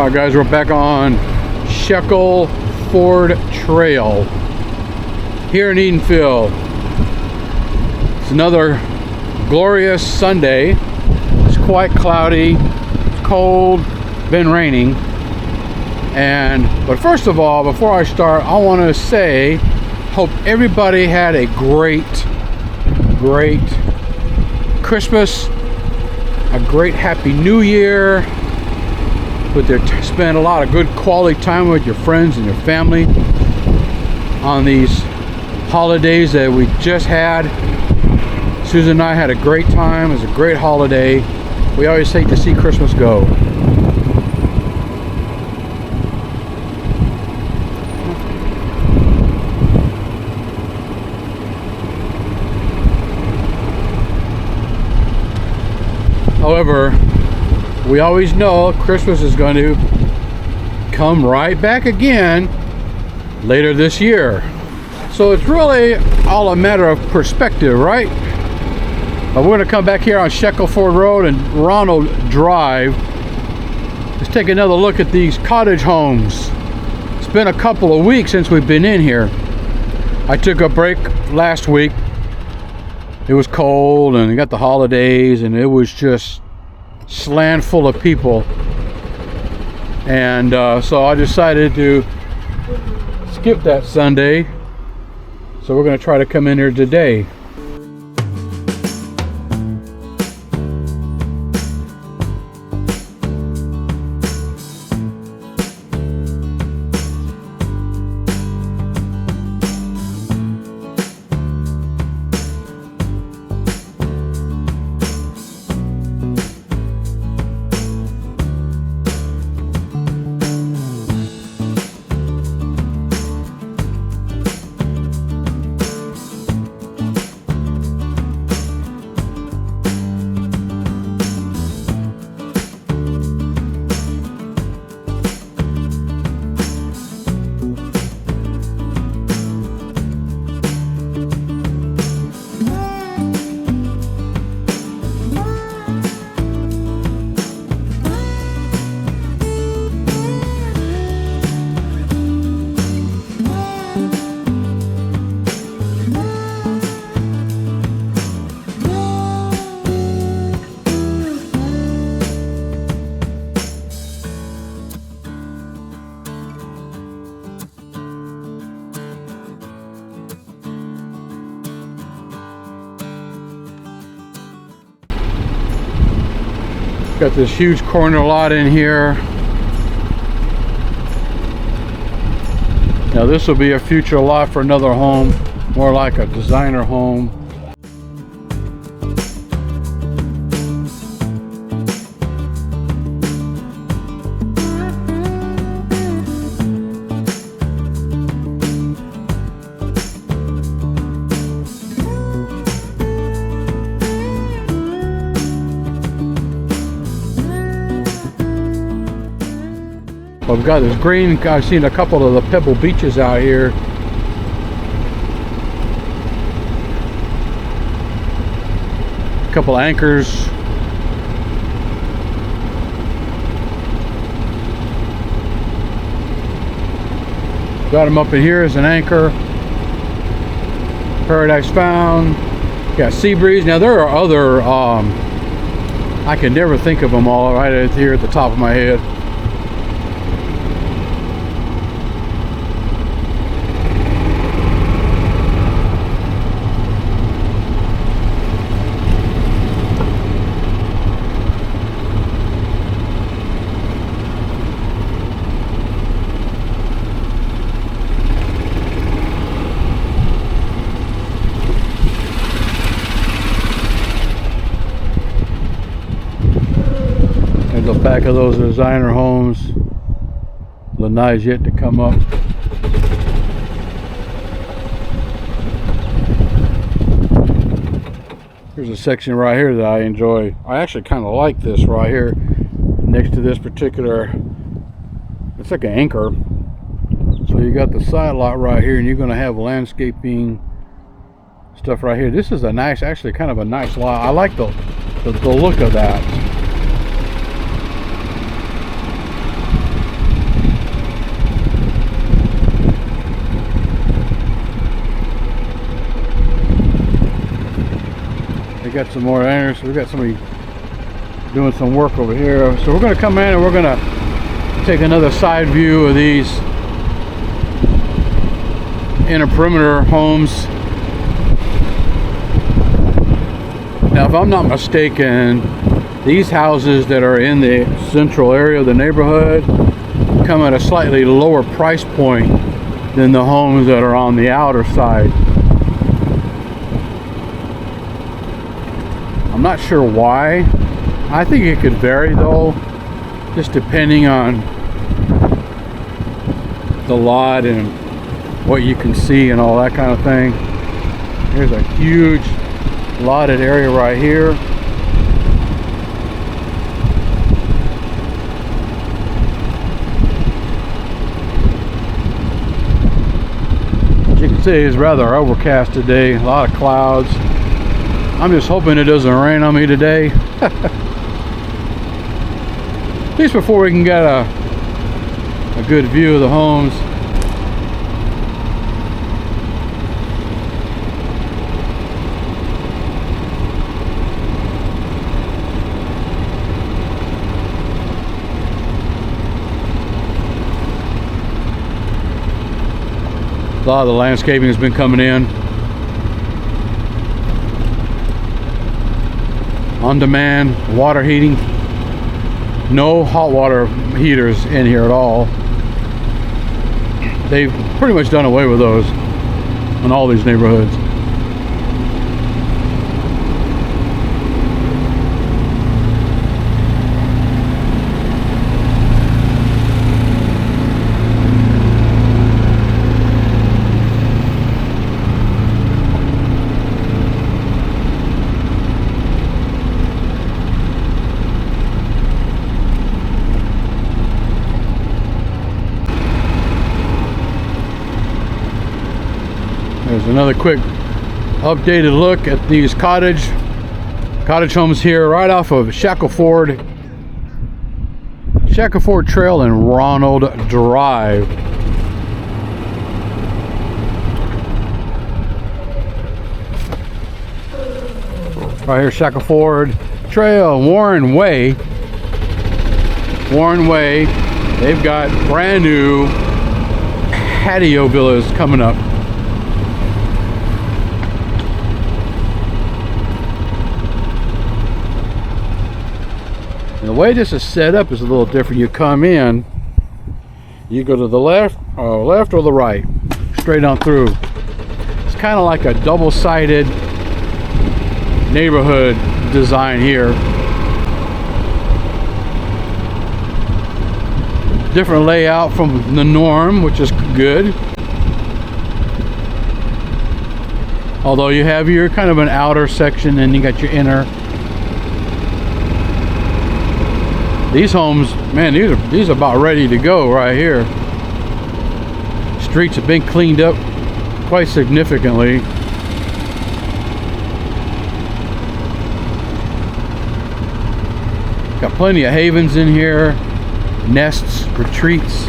Alright guys, we're back on Shekel Ford Trail here in Edenfield. It's another glorious Sunday. It's quite cloudy, it's cold, been raining. But first of all, before I start, I want to say, hope everybody had a great Christmas, a great Happy New Year. Spend a lot of good quality time with your friends and your family on these holidays that we just had. Susan and I had a great time. It was a great holiday. We always hate to see Christmas go. However, we always know Christmas is going to come right back again later this year. So it's really all a matter of perspective, right? But we're going to come back here on Shekel Ford Road and Ronald Drive. Let's take another look at these cottage homes. It's been a couple of weeks since we've been in here. I took a break last week. It was cold and you got the holidays and it was just slammed full of people, and so I decided to skip that Sunday, so we're going to try to come in here today. Got this huge corner lot in here. Now this will be a future lot for another home, more like a designer home. Well, we've got this green. I've seen a couple of the pebble beaches out here. A couple anchors. Got them up in here as an anchor. Paradise Found. Got Sea Breeze. Now there are other, I can never think of them all right here at the top of my head. The back of those designer homes. Lanai's yet to come up. Here's a section right here that I enjoy. I actually kind of like this right here next to this particular, it's like an anchor. So you got the side lot right here and you're going to have landscaping stuff right here. This is a nice, actually kind of a nice lot. I like the look of that. got some more anglers. We got somebody doing some work over here. So we're going to come in and we're going to take another side view of these inner perimeter homes. Now, if I'm not mistaken, these houses that are in the central area of the neighborhood come at a slightly lower price point than the homes that are on the outer side. I'm not sure why. I think it could vary though, just depending on the lot and what you can see and all that kind of thing. Here's a huge lotted area right here. As you can see, it's rather overcast today, a lot of clouds. I'm just hoping it doesn't rain on me today. At least before we can get a good view of the homes. A lot of the landscaping has been coming in. On demand water heating. No hot water heaters in here at all. They've pretty much done away with those in all these neighborhoods. There's another quick updated look at these cottage homes here right off of Shackleford Trail and Ronald Drive. Right here, Shackleford Trail, Warren Way. They've got brand new patio villas coming up. The way this is set up is a little different. You come in, you go to the left or the right, straight on through. It's kind of like a double-sided neighborhood design here. Different layout from the norm, which is good. Although you have your kind of an outer section and you got your inner. These homes, man, these are about ready to go right here. Streets have been cleaned up quite significantly. Got plenty of havens in here, nests, retreats.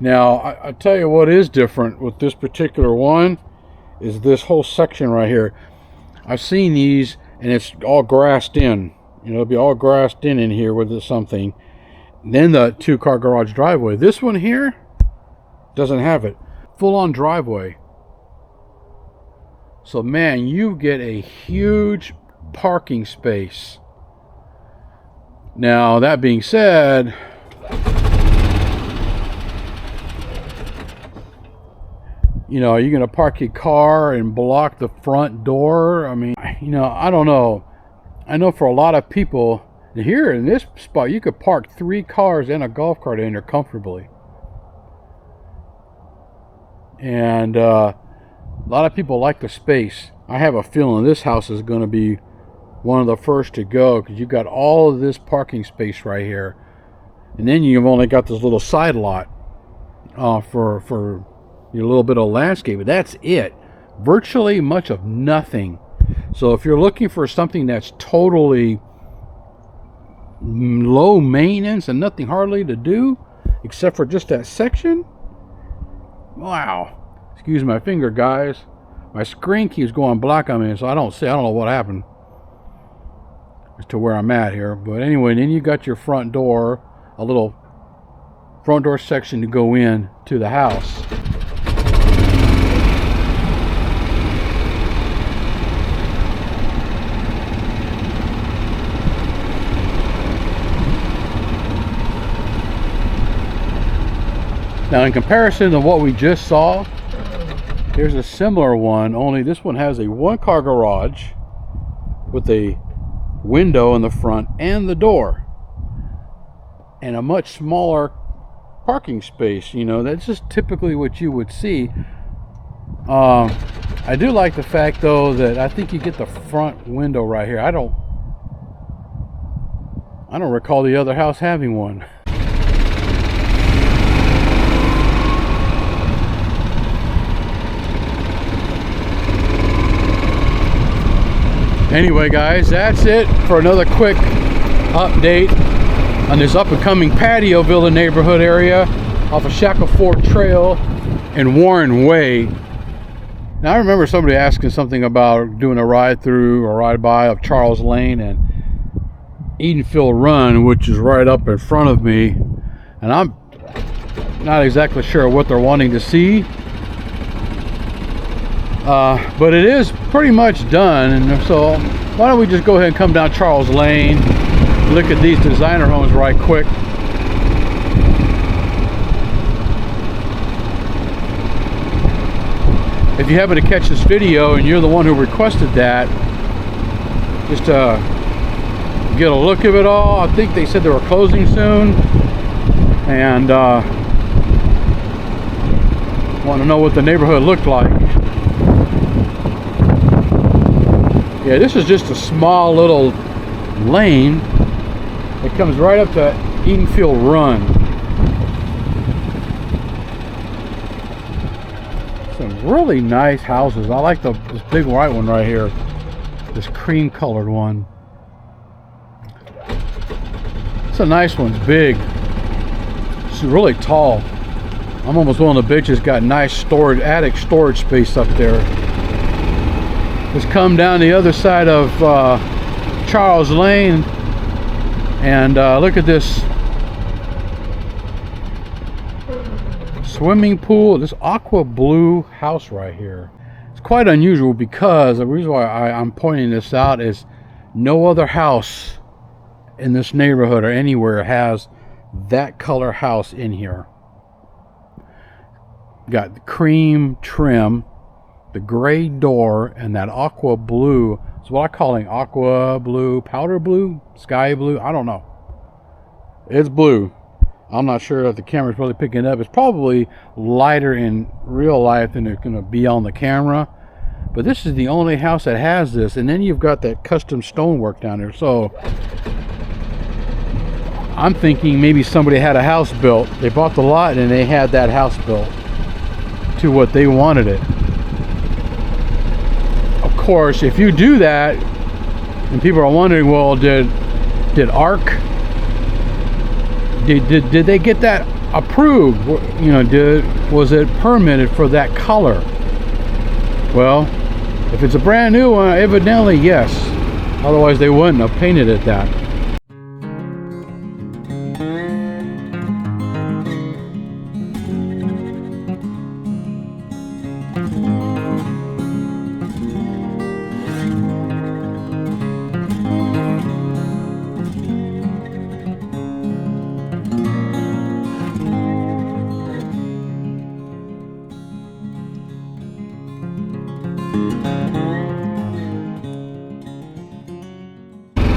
Now, I tell you what is different with this particular one is this whole section right here. I've seen these and it's all grassed in. You know, it'll be all grassed in here with something. Then the 2-car garage driveway. This one here doesn't have it. Full-on driveway. So, man, you get a huge parking space. Now, that being said, you know, are you going to park your car and block the front door? I mean, you know, I don't know. I know for a lot of people, here in this spot, you could park 3 cars and a golf cart in there comfortably. And a lot of people like the space. I have a feeling this house is going to be one of the first to go because you got all of this parking space right here. And then you've only got this little side lot for your little bit of landscape, but that's it. Virtually much of nothing. So if you're looking for something that's totally low maintenance and nothing hardly to do except for just that section, wow. Excuse my finger, guys. My screen keeps going black on me, so I don't know what happened as to where I'm at here. But anyway, then you got your front door, a little front door section to go in to the house. Now, in comparison to what we just saw, here's a similar one, only this one has a 1-car garage with a window in the front and the door, and a much smaller parking space. You know, that's just typically what you would see. I do like the fact, though, that I think you get the front window right here. I don't recall the other house having one. Anyway, guys, that's it for another quick update on this up-and-coming Patioville neighborhood area off of Shackleford Trail and Warren Way. Now, I remember somebody asking something about doing a ride-through or ride-by of Charles Lane and Edenfield Run, which is right up in front of me. And I'm not exactly sure what they're wanting to see. But it is pretty much done, and so why don't we just go ahead and come down Charles Lane, look at these designer homes right quick. If you happen to catch this video and you're the one who requested that, just get a look of it all. I think they said they were closing soon, and want to know what the neighborhood looked like. Yeah, this is just a small little lane that comes right up to Edenfield Run. Some really nice houses. I like this big white one right here, this cream colored one. It's a nice one. It's big. It's really tall. I'm almost willing to bet it's got nice storage, attic storage space up there. Let's come down the other side of Charles Lane and look at this swimming pool, this aqua blue house right here. It's quite unusual because the reason why I'm pointing this out is no other house in this neighborhood or anywhere has that color house in here. Got the cream trim, the gray door, and that aqua blue. It's what I'm calling aqua blue, powder blue, sky blue. I don't know. It's blue. I'm not sure if the camera's really picking it up. It's probably lighter in real life than it's going to be on the camera. But this is the only house that has this. And then you've got that custom stonework down there. So I'm thinking maybe somebody had a house built. They bought the lot and they had that house built to what they wanted it. Of course, if you do that, and people are wondering, well, did ARC, did they get that approved? You know, was it permitted for that color? Well, if it's a brand new one, evidently yes. Otherwise they wouldn't have painted it that.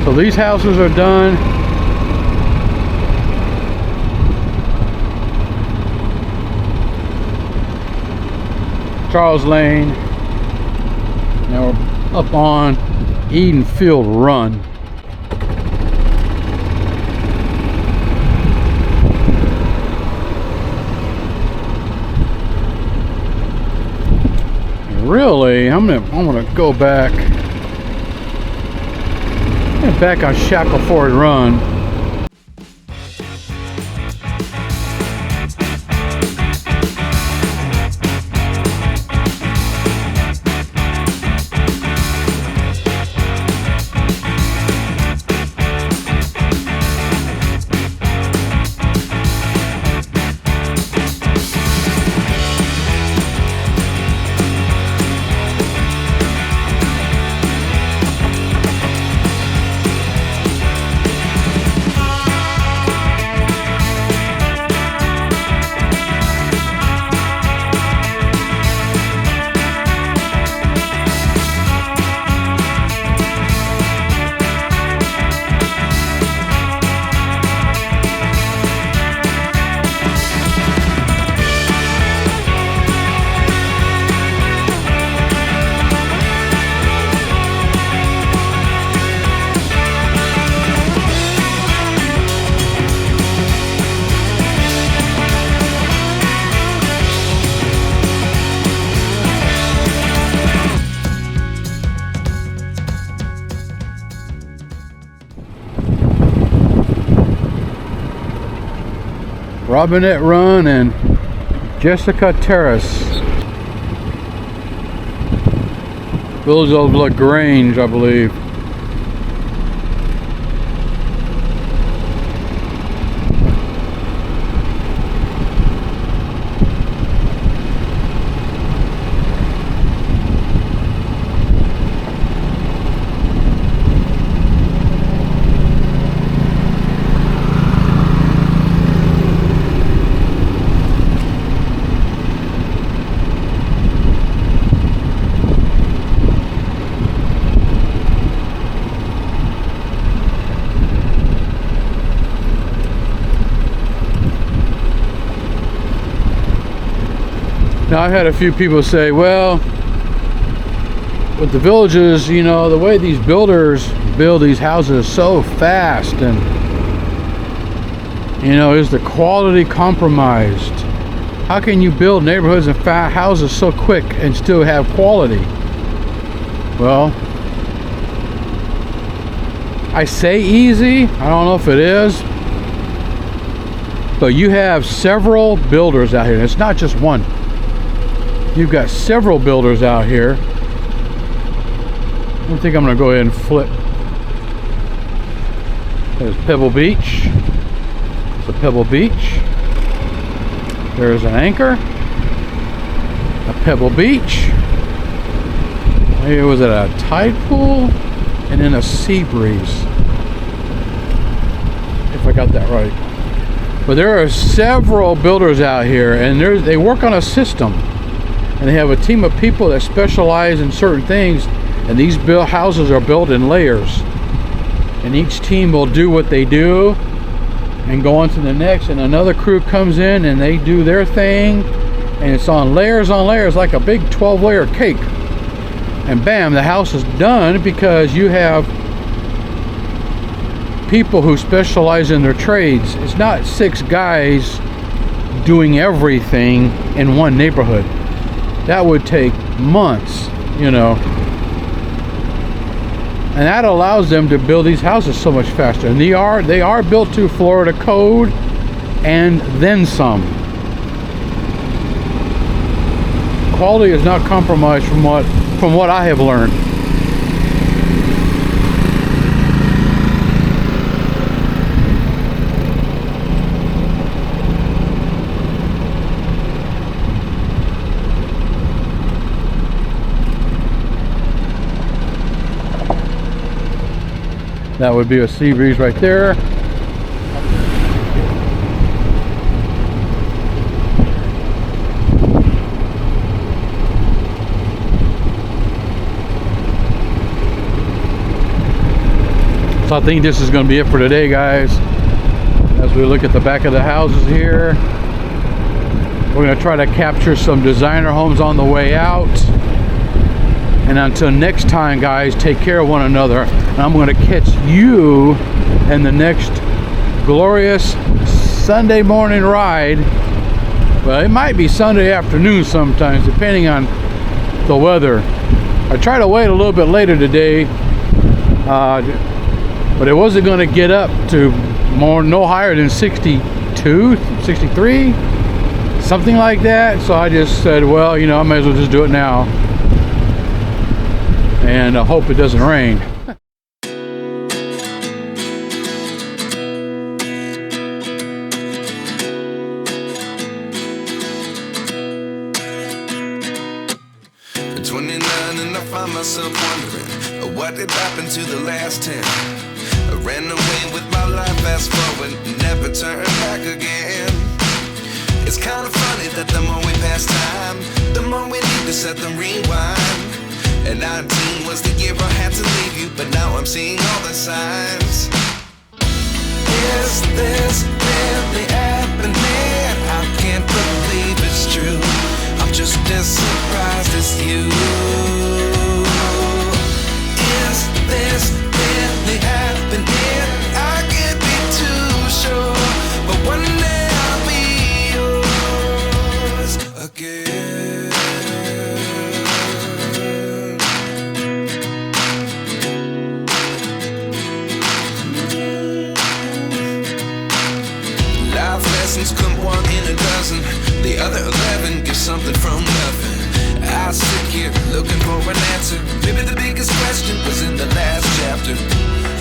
So these houses are done. Charles Lane. Now we're up on Edenfield Run. Really, I'm gonna go back. Back on Shackleford Run. Robinette Run and Jessica Terrace. Village of LaGrange, I believe. Now, I've had a few people say, well, with the villages, you know, the way these builders build these houses so fast, and, you know, is the quality compromised? How can you build neighborhoods and houses so quick and still have quality? Well, I say easy, I don't know if it is, but you have several builders out here. It's not just one. You've got several builders out here. I think I'm gonna go ahead and flip. There's Pebble Beach. It's a Pebble Beach. There's an Anchor. A Pebble Beach. Maybe was it a tide pool? And then a sea breeze. If I got that right. But there are several builders out here, and they work on a system. And they have a team of people that specialize in certain things, and these houses are built in layers, and each team will do what they do and go on to the next, and another crew comes in and they do their thing, and it's on layers like a big 12-layer cake, and bam, the house is done, because you have people who specialize in their trades. It's not 6 guys doing everything in one neighborhood. That would take months, you know. And that allows them to build these houses so much faster. And they are built to Florida code, and then some. Quality is not compromised from what I have learned. That would be a sea breeze right there. So I think this is going to be it for today, guys. As we look at the back of the houses here, we're going to try to capture some designer homes on the way out. And until next time, guys, take care of one another. And I'm going to catch you in the next glorious Sunday morning ride. Well, it might be Sunday afternoon sometimes, depending on the weather. I tried to wait a little bit later today, but it wasn't going to get up to no higher than 62, 63, something like that. So I just said, well, you know, I might as well just do it now. And I hope it doesn't rain. At 29 and I find myself wondering what did happen to the last 10. I ran away with my life, fast forward, never turn back again. It's kind of funny that the more we pass time, the more we need to set them rewind. And 19 was the year I had to leave you, but now I'm seeing all the signs. Is this really happening? I can't believe it's true. I'm just as surprised as you. Is this really happening? I can't be too sure, but one day I'll be yours again. Come one in a dozen, the other 11 give something from nothing. I sit here looking for an answer. Maybe the biggest question was in the last chapter.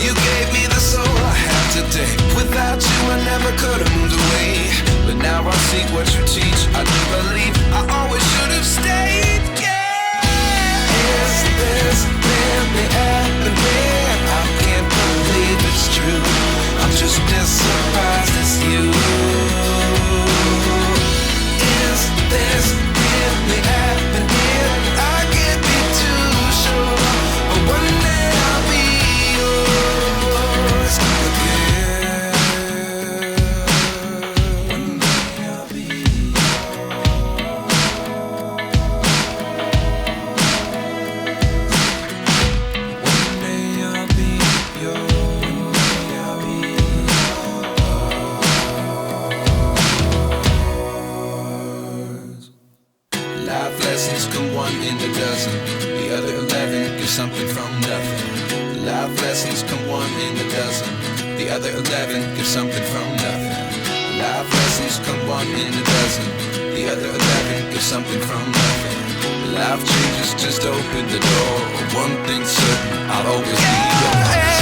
You gave me the soul I have today. Without you I never could have moved away. But now I see what you teach. I do believe I always should have stayed. Yeah. Is this really happening? I can't believe it's true. I'm just as surprised as you. Is this really happening? I can't be too sure, but one day I'll be yours again. One day I'll be yours. One day I'll be yours. Life lessons come one in a dozen, the other 11 give something from nothing. Life lessons come one in a dozen, the other 11 give something from nothing. Life lessons come one in a dozen, the other 11 give something from nothing. Life changes just open the door. One thing's certain, I'll always be yours.